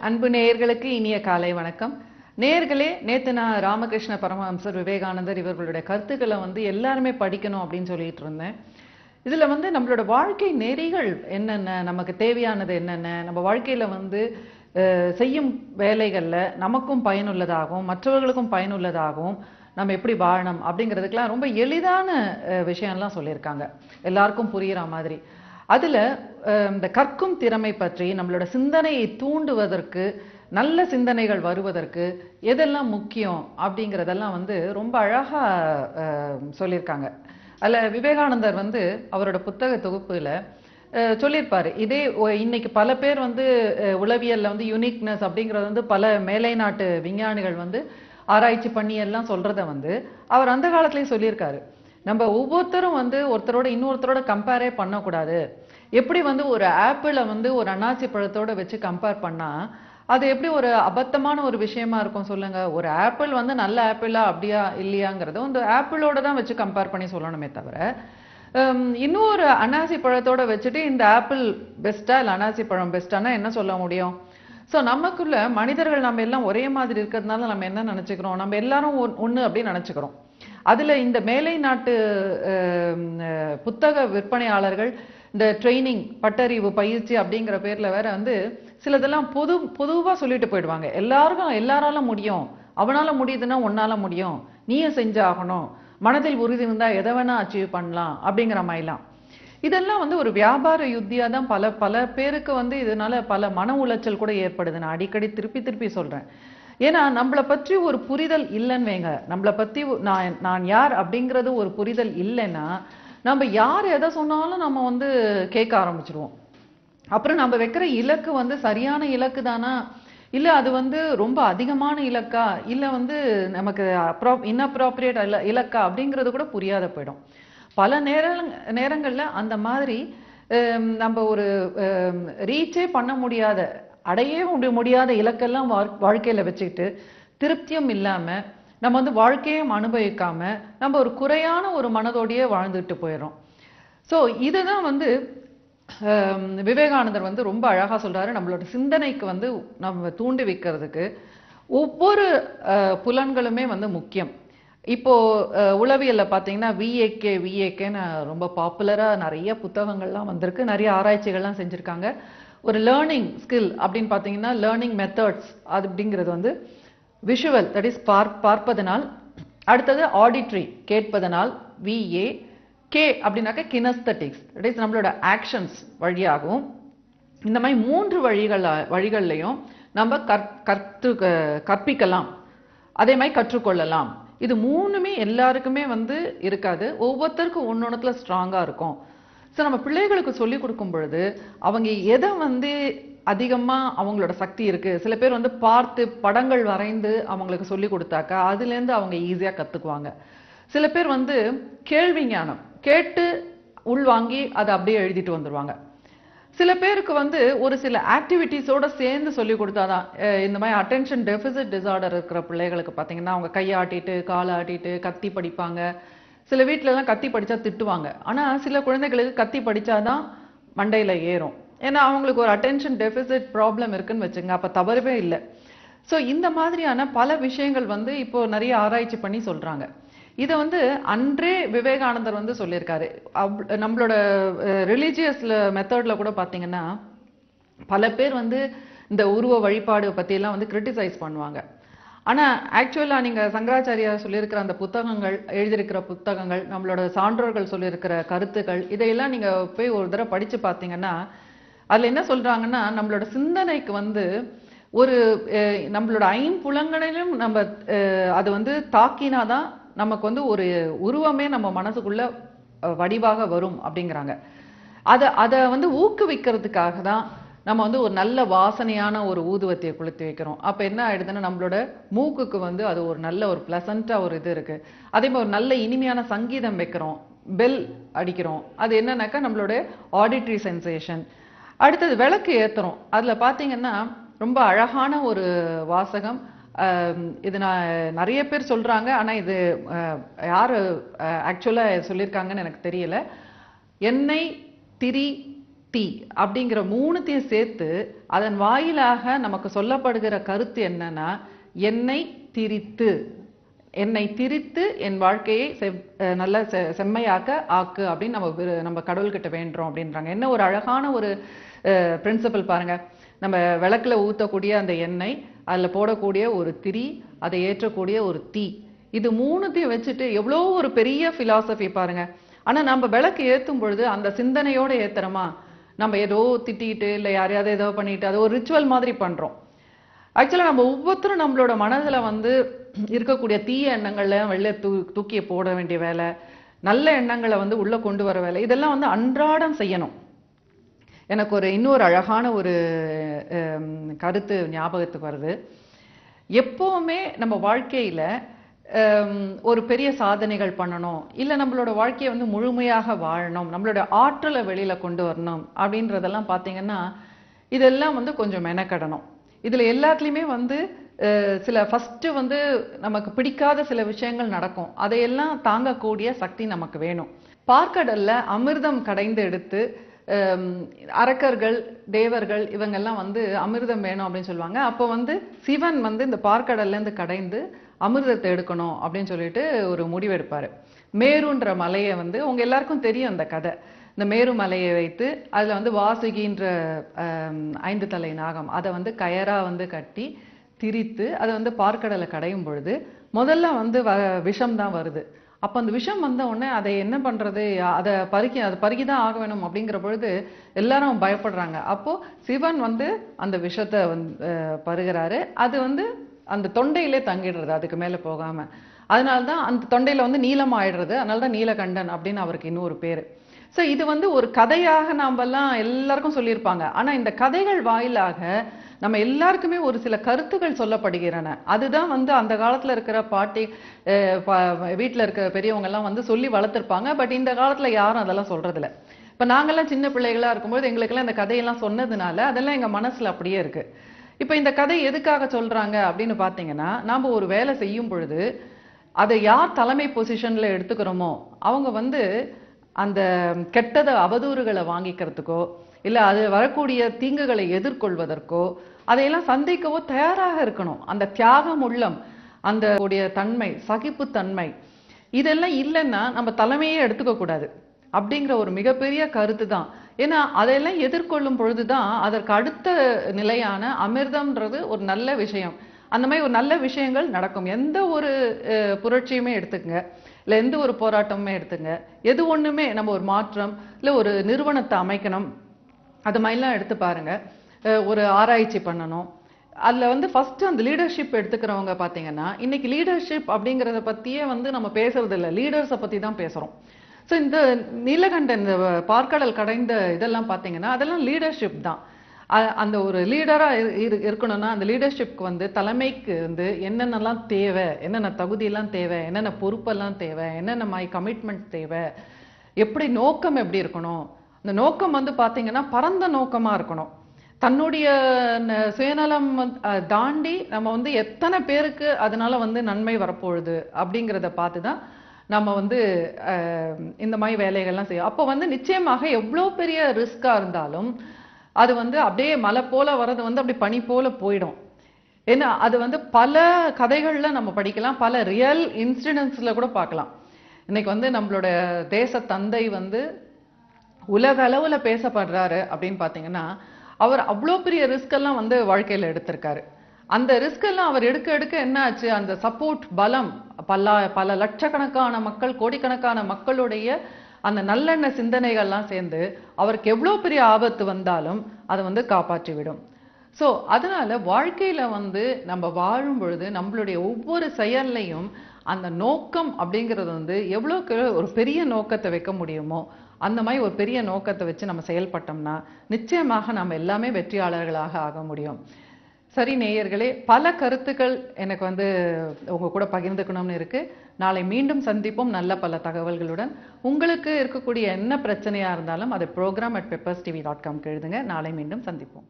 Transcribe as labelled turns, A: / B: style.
A: அன்பு நேயர்களுக்கு இனிய காலை வணக்கம். நேயர்களே, நேத்து நான் ராமகிருஷ்ண பரமஹம்சர், விவேகானந்தர் இவர்களுடைய கருத்துக்களை எல்லாருமே படிக்கணும் அப்படின்னு சொல்லிட்டு இருந்தேன். இதுல நம்மளோட வாழ்க்கை நெறிகள் என்னென்ன, நமக்கு தேவையானது என்னென்ன, நம்ம வாழ்க்கையில செய்யும் வேலைகள்ல நமக்கும் பயனுள்ளதாகவும் மற்றவர்களுக்கும் பயனுள்ளதாகவும் நம்ம எப்படி வாழணும் அப்படிங்கிறதுக்கெல்லாம் ரொம்ப எளிதான விஷயம்லாம் சொல்லியிருக்காங்க, எல்லாருக்கும் புரியுற மாதிரி. அதுல இந்த கற்கும் திறமை பற்றி, நம்மளோட சிந்தனையை தூண்டுவதற்கு, நல்ல சிந்தனைகள் வருவதற்கு எதெல்லாம் முக்கியம் அப்படிங்கிறதெல்லாம் ரொம்ப அழகா சொல்லியிருக்காங்க. அதுல விவேகானந்தர் அவரோட புத்தக தொகுப்புல சொல்லியிருப்பாரு. இதே இன்னைக்கு பல பேர் உளவியல்ல யூனிக்னஸ் அப்படிங்கிறது பல மேலை நாட்டு விஞ்ஞானிகள் ஆராய்ச்சி பண்ணி எல்லாம் சொல்றத அவர் அந்த காலத்திலேயே சொல்லியிருக்காரு. நம்ம ஒவ்வொருத்தரும் ஒருத்தரோட இன்னொருத்தரோட கம்பேரே பண்ணக்கூடாது. எப்படி ஒரு ஆப்பிளை ஒரு அன்னாசி பழத்தோட வச்சு கம்பேர் பண்ணா அது எப்படி ஒரு அபத்தமான ஒரு விஷயமா இருக்கும் சொல்லுங்க. ஒரு ஆப்பிள் நல்ல ஆப்பிளா அப்படியா இல்லையாங்கிறத ஆப்பிளோட தான் வச்சு கம்பேர் பண்ணி சொல்லணுமே தவிர, இன்னொரு அன்னாசி பழத்தோட வச்சுட்டு இந்த ஆப்பிள் பெஸ்டா இல்லை அன்னாசி பழம் பெஸ்டானா என்ன சொல்ல முடியும்? ஸோ நமக்குள்ள மனிதர்கள் நம்ம எல்லாம் ஒரே மாதிரி இருக்கிறதுனால நம்ம என்ன நினைச்சுக்கிறோம், நம்ம எல்லாரும் ஒண்ணு அப்படின்னு நினைச்சுக்கிறோம். அதுல இந்த மேலை நாட்டு புத்தக விற்பனையாளர்கள் இந்த ட்ரைனிங், பட்டறிவு பயிற்சி அப்படிங்கிற பேர்ல வேற சிலதெல்லாம் பொதுவா சொல்லிட்டு போயிடுவாங்க. எல்லாரால முடியும், அவனால முடியுதுன்னா உன்னால முடியும், நீயும் செஞ்சாகணும், மனதில் உறுதி இருந்தா எதை வேணா அச்சீவ் பண்ணலாம் அப்படிங்கிற மாதிரிலாம். இதெல்லாம் ஒரு வியாபார யுத்தியா தான் பல பேருக்கு இதனால பல மன உளைச்சல் கூட ஏற்படுது. நான் அடிக்கடி திருப்பி சொல்றேன். ஏன்னா நம்மளை பற்றி ஒரு புரிதல் இல்லைன்னு வைங்க, நம்மளை பத்தி நான் யார் அப்படிங்கிறது ஒரு புரிதல் இல்லைன்னா நம்ம யார் எதை சொன்னாலும் நம்ம கேட்க ஆரம்பிச்சிருவோம். அப்புறம் நம்ம வைக்கிற இலக்கு சரியான இலக்கு தானா, இல்ல அது ரொம்ப அதிகமான இலக்கா, இல்ல நமக்கு இன்அப்ராப்ரியேட் இலக்கா அப்படிங்கிறது கூட புரியாத போயிடும். பல நேரங்கள்ல அந்த மாதிரி நம்ம ஒரு ரீச்சே பண்ண முடியாத, அடையே முடியாத இலக்கெல்லாம் வாழ்க்கையில வச்சுக்கிட்டு திருப்தியும் இல்லாம நம்ம வாழ்க்கையும் அனுபவிக்காம நம்ம ஒரு குறையான ஒரு மனதோடையே வாழ்ந்துட்டு போயிடும். ஸோ இதுதான் விவேகானந்தர் ரொம்ப அழகா சொல்றாரு. நம்மளோட சிந்தனைக்கு நம்ம தூண்டி வைக்கிறதுக்கு ஒவ்வொரு புலன்களுமே முக்கியம். இப்போ உளவியல்ல பாத்தீங்கன்னா விஏகேன்னு ரொம்ப பாப்புலரா நிறைய புத்தகங்கள்லாம் வந்திருக்கு, நிறைய ஆராய்ச்சிகள்லாம் செஞ்சிருக்காங்க. ஒரு லேர்னிங் ஸ்கில் அப்படின்னு பாத்தீங்கன்னா லேர்னிங் மெத்தட்ஸ் அப்படிங்கிறது விஷுவல், தட் இஸ் பார்ப்பதனால், அடுத்தது ஆடிட்ரி கேட்பதனால், விஏ கே அப்படின்னாக்க கினஸ்தட்டிக்ஸ், தட் இஸ் நம்மளோட ஆக்ஷன்ஸ் வழியாகவும். இந்த மாதிரி 3 வழிகள்லையும் நம்ம கற்பிக்கலாம், அதே மாதிரி கற்றுக்கொள்ளலாம். இது 3மே எல்லாருக்குமே இருக்காது, ஒவ்வொருத்தருக்கும் ஒன்னொன்னுத்துல ஸ்ட்ராங்கா இருக்கும். ஸோ நம்ம பிள்ளைகளுக்கு சொல்லி கொடுக்கும் பொழுது அவங்க எதை அதிகமா அவங்களோட சக்தி இருக்கு, சில பேர் பார்த்து படங்கள் வரைந்து அவங்களுக்கு சொல்லி கொடுத்தாக்கா அதுலேருந்து அவங்க ஈஸியா கத்துக்குவாங்க. சில பேர் கேள்வி ஞானம் கேட்டு உள்வாங்கி அதை அப்படியே எழுதிட்டு வந்துருவாங்க. சில பேருக்கு ஒரு சில ஆக்டிவிட்டிஸோட சேர்ந்து சொல்லி கொடுத்தாதான், இந்த மாதிரி அட்டென்ஷன் டெபிசிட் டிசார்டர் இருக்கிற பிள்ளைகளுக்கு பார்த்தீங்கன்னா அவங்க கையாட்டிட்டு காலை ஆட்டிட்டு கத்தி படிப்பாங்க. சில வீட்டிலலாம் கத்தி படிச்சா திட்டுவாங்க, ஆனா சில குழந்தைகளுக்கு கத்தி படிச்சாதான் மண்டையில ஏறும். ஏன்னா அவங்களுக்கு ஒரு அட்டென்ஷன் டெபிசிட் ப்ராப்ளம் இருக்குன்னு வச்சுங்க, அப்ப தவறவே இல்லை. ஸோ இந்த மாதிரியான பல விஷயங்கள் இப்போ நிறைய ஆராய்ச்சி பண்ணி சொல்றாங்க. இதை அன்றே விவேகானந்தர் சொல்லியிருக்காரு. நம்மளோட ரிலீஜியஸ்ல மெத்தட்ல கூட பாத்தீங்கன்னா பல பேர் இந்த உருவ வழிபாடு பத்தி எல்லாம் கிரிட்டிசைஸ் பண்ணுவாங்க. ஆனா ஆக்சுவலா நீங்க சங்கராச்சாரியா சொல்லியிருக்கிற அந்த புத்தகங்கள், எழுதியிருக்கிற புத்தகங்கள், நம்மளோட சான்றோர்கள் சொல்லியிருக்கிற கருத்துக்கள், இதையெல்லாம் நீங்க போய் ஒரு தடவை படிச்சு பார்த்தீங்கன்னா அதுல என்ன சொல்றாங்கன்னா, நம்மளோட சிந்தனைக்கு ஒரு நம்மளோட ஐம்புலங்களிலும் நம்ம அது தாக்கினாதான் நமக்கு ஒரு உருவமே நம்ம மனசுக்குள்ள வடிவாக வரும் அப்படிங்கிறாங்க. அதை ஊக்குவிக்கிறதுக்காக தான் நம்ம ஒரு நல்ல வாசனையான ஒரு ஊதுவத்தியை கொளுத்தி வைக்கிறோம். அப்ப என்ன ஆயிடுதுன்னா நம்மளோட மூக்குக்கு அது ஒரு நல்ல ஒரு பிளசண்டா ஒரு இது இருக்கு. அதே மாதிரி ஒரு நல்ல இனிமையான சங்கீதம் வைக்கிறோம், பெல் அடிக்கிறோம், அது என்னன்னாக்கா நம்மளோட ஆடிட்ரி சென்சேஷன். அடுத்தது விளக்கு ஏத்துறோம், அதுல பாத்தீங்கன்னா ரொம்ப அழகான ஒரு வாசகம். இது நான் நிறைய பேர் சொல்றாங்க, ஆனா இது யாரு ஆக்சுவலா சொல்லியிருக்காங்கன்னு எனக்கு தெரியல. எண்ணெய் திரி தீ அப்படிங்கிற மூணுத்தையும் சேர்த்து அதன் வாயிலாக நமக்கு சொல்லப்படுகிற கருத்து என்னன்னா, என்னை திரித்து என் வாழ்க்கையை நல்ல செம்மையாக்க ஆக்கு அப்படின்னு நம்ம கடவுள்கிட்ட வேண்டுறோம் அப்படின்றாங்க. என்ன ஒரு அழகான ஒரு பிரின்சிபல் பாருங்க. நம்ம விளக்குல ஊத்தக்கூடிய அந்த எண்ணெய், அதுல போடக்கூடிய ஒரு திரி, அதை ஏற்றக்கூடிய ஒரு தீ, இது மூணுத்தையும் வச்சுட்டு எவ்வளோ ஒரு பெரிய பிலாசபி பாருங்க. ஆனா நம்ம விளக்கு ஏத்தும் பொழுது அந்த சிந்தனையோட ஏத்துறோமா? நம்ம ஏதோ திட்டிட்டு இல்லை யாரையாவது ஏதோ பண்ணிட்டு அது ஒரு ரிச்சுவல் மாதிரி பண்றோம். ஆக்சுவலா நம்ம ஒவ்வொருத்தரும் நம்மளோட மனதுல இருக்கக்கூடிய தீய எண்ணங்கள்ல வெளில தூக்கி போட வேண்டிய வேலை, நல்ல எண்ணங்களை உள்ள கொண்டு வர வேலை, இதெல்லாம் அன்றாடம் செய்யணும். எனக்கு இன்னொரு அழகான ஒரு கருத்து ஞாபகத்துக்கு வருது. எப்பவுமே நம்ம வாழ்க்கையில ஒரு பெரிய சாதனைகள் பண்ணணும், இல்ல நம்மளோட வாழ்க்கையை முழுமையாக வாழணும், நம்மளோட ஆற்றலை வெளியில கொண்டு வரணும் அப்படின்றதெல்லாம் பாத்தீங்கன்னா இதெல்லாம் கொஞ்சம் மெனக்கடணும். இதுல எல்லாத்துலயுமே சில ஃபர்ஸ்ட் நமக்கு பிடிக்காத சில விஷயங்கள் நடக்கும். அதையெல்லாம் தாங்கக்கூடிய சக்தி நமக்கு வேணும். பார்க்கடல்ல அமிர்தம் கடைந்து எடுத்து அரக்கர்கள் தேவர்கள் இவங்கெல்லாம் அமிர்தம் வேணும் அப்படின்னு சொல்லுவாங்க. அப்போ சிவன் இந்த பார்க்கடல்ல இருந்து கடைந்து அமிர்தத்தை எடுக்கணும் அப்படின்னு சொல்லிட்டு ஒரு முடிவெடுப்பாரு. மேருன்ற மலையை உங்க எல்லாருக்கும் தெரியும் அந்த கதை. இந்த மேரு மலையை வைத்து அதுல வாசுகின்ற 5 தலை நாகம் அதை கயரா கட்டி திரித்து அதை பார்க்கடலை கடையும் பொழுது முதல்ல விஷம் தான் வருது. அப்ப அந்த விஷம் வந்த உடனே அதை என்ன பண்றது, அதை பருகிதான் ஆக வேணும் அப்படிங்கிற பொழுது எல்லாரும் பயப்படுறாங்க. அப்போ சிவன் அந்த விஷத்தை பருகிறாரு. அது அந்த தொண்டையிலே தங்கிடுறது, அதுக்கு மேல போகாம. அதனால்தான் அந்த தொண்டையில நீலம் ஆயிடுறது. அதனால்தான் நீலகண்டன் அப்படின்னு அவருக்கு இன்னொரு பேரு. சோ இது ஒரு கதையாக நாமெல்லாம் எல்லாருக்கும் சொல்லியிருப்பாங்க. ஆனா இந்த கதைகள் வாயிலாக நம்ம எல்லாருக்குமே ஒரு சில கருத்துக்கள் சொல்லப்படுகிறன. அதுதான் அந்த காலத்துல இருக்கிற பாட்டி வீட்டுல இருக்கிற பெரியவங்க எல்லாம் சொல்லி வளர்த்திருப்பாங்க. பட் இந்த காலத்துல யாரும் அதெல்லாம் சொல்றது இல்ல. இப்ப நாங்கெல்லாம் சின்ன பிள்ளைகளா இருக்கும்போது எங்களுக்கெல்லாம் இந்த கதையெல்லாம் சொன்னதுனால அதெல்லாம் எங்க மனசுல அப்படியே இருக்கு. இப்ப இந்த கதை எதுக்காக சொல்றாங்க அப்படின்னு பாத்தீங்கன்னா, நாம ஒரு வேலை செய்யும் பொழுது அதை யார் தலைமை பொசிஷன்ல எடுத்துக்கிறோமோ அவங்க அந்த கெட்டத அவதூறுகளை வாங்கிக்கிறதுக்கோ இல்ல அது வரக்கூடிய தீங்குகளை எதிர்கொள்வதற்கோ அதையெல்லாம் சந்திக்கவோ தயாராக இருக்கணும். அந்த தியாகம் உள்ளம், அந்த தன்மை, சகிப்புத்தன்மை, இதெல்லாம் இல்லைன்னா நம்ம தலைமையே எடுத்துக்க கூடாது அப்படிங்கிற ஒரு மிகப்பெரிய கருத்து தான். ஏன்னா அதையெல்லாம் எதிர்கொள்ளும் பொழுதுதான் அதற்கு அடுத்த நிலையான அமிர்தம்ன்றது ஒரு நல்ல விஷயம். அந்த மாதிரி ஒரு நல்ல விஷயங்கள் நடக்கும். எந்த ஒரு புரட்சியுமே எடுத்துக்கங்க, இல்ல எந்த ஒரு போராட்டமுமே எடுத்துங்க, எது ஒண்ணுமே நம்ம ஒரு மாற்றம் இல்ல ஒரு நிறுவனத்தை அமைக்கணும், அது மாதிரிலாம் எடுத்து பாருங்க. ஒரு ஆராய்ச்சி பண்ணணும். அதுல ஃபர்ஸ்ட் அந்த லீடர்ஷிப் எடுத்துக்கிறவங்க பாத்தீங்கன்னா, இன்னைக்கு லீடர்ஷிப் அப்படிங்கறத பத்தியே நம்ம பேசுறது இல்ல, லீடர்ஸை பத்தி தான் பேசுறோம். சோ இந்த நீலகண்டன் இந்த பார்க்கடல் கடைந்த இதெல்லாம் பாத்தீங்கன்னா அதெல்லாம் லீடர்ஷிப் தான். அந்த ஒரு லீடரா இருக்கணும்னா அந்த லீடர்ஷிப்க்கு தலைமைக்கு என்னென்னலாம் தேவை, என்னென்ன தகுதியெல்லாம் தேவை, என்னென்ன பொறுப்பெல்லாம் தேவை, என்னென்ன மாதிரி கமிட்மெண்ட் தேவை, எப்படி நோக்கம் எப்படி இருக்கணும். அந்த நோக்கம் பாத்தீங்கன்னா பரந்த நோக்கமா இருக்கணும். தன்னுடைய சுயநலம் தாண்டி நம்ம எத்தனை பேருக்கு அதனால நன்மை வரப்போகுது அப்படிங்கிறத பார்த்துதான் நம்ம இந்த மாதிரி வேலைகள்லாம் செய்யும். அப்போ நிச்சயமாக எவ்வளோ பெரிய ரிஸ்கா இருந்தாலும் அது அப்படியே மலை போல வர்றது அப்படி பனி போல போயிடும். ஏன்னா அது பல கதைகள்ல நம்ம படிக்கலாம், பல ரியல் இன்சிடென்ட்ஸ்ல கூட பார்க்கலாம். இன்னைக்கு நம்மளோட தேச தந்தை உலக அளவுல பேசப்படுறாரு அப்படின்னு பாத்தீங்கன்னா, அவர் அவ்வளோ பெரிய ரிஸ்க் எல்லாம் வாழ்க்கையில எடுத்திருக்காரு. அந்த ரிஸ்க் எல்லாம் அவர் எடுக்க எடுக்க என்ன ஆச்சு, அந்த சப்போர்ட் பலம் பல லட்சக்கணக்கான மக்கள், கோடிக்கணக்கான மக்களுடைய அந்த நல்லெண்ண சிந்தனைகள்லாம் சேர்ந்து அவருக்கு எவ்வளவு பெரிய ஆபத்து வந்தாலும் அதை காப்பாற்றி விடும். சோ அதனால வாழ்க்கையில நம்ம வாழும் பொழுது நம்மளுடைய ஒவ்வொரு செயல்லையும் அந்த நோக்கம் அப்படிங்கிறது எவ்வளவுக்கு ஒரு பெரிய நோக்கத்தை வைக்க முடியுமோ அந்த மாதிரி ஒரு பெரிய நோக்கத்தை வச்சு நம்ம செயல்பட்டோம்னா நிச்சயமாக நம்ம எல்லாமே வெற்றியாளர்களாக ஆக முடியும். சரி நேயர்களே, பல கருத்துக்கள் எனக்கு உங்க கூட பகிர்ந்துக்கணும்னு இருக்கு. நாளை மீண்டும் சந்திப்போம் நல்ல பல தகவல்களுடன். உங்களுக்கு இருக்கக்கூடிய என்ன பிரச்சனையா இருந்தாலும் அதை program@pepperstv.com எழுதுங்க. நாளை மீண்டும் சந்திப்போம்.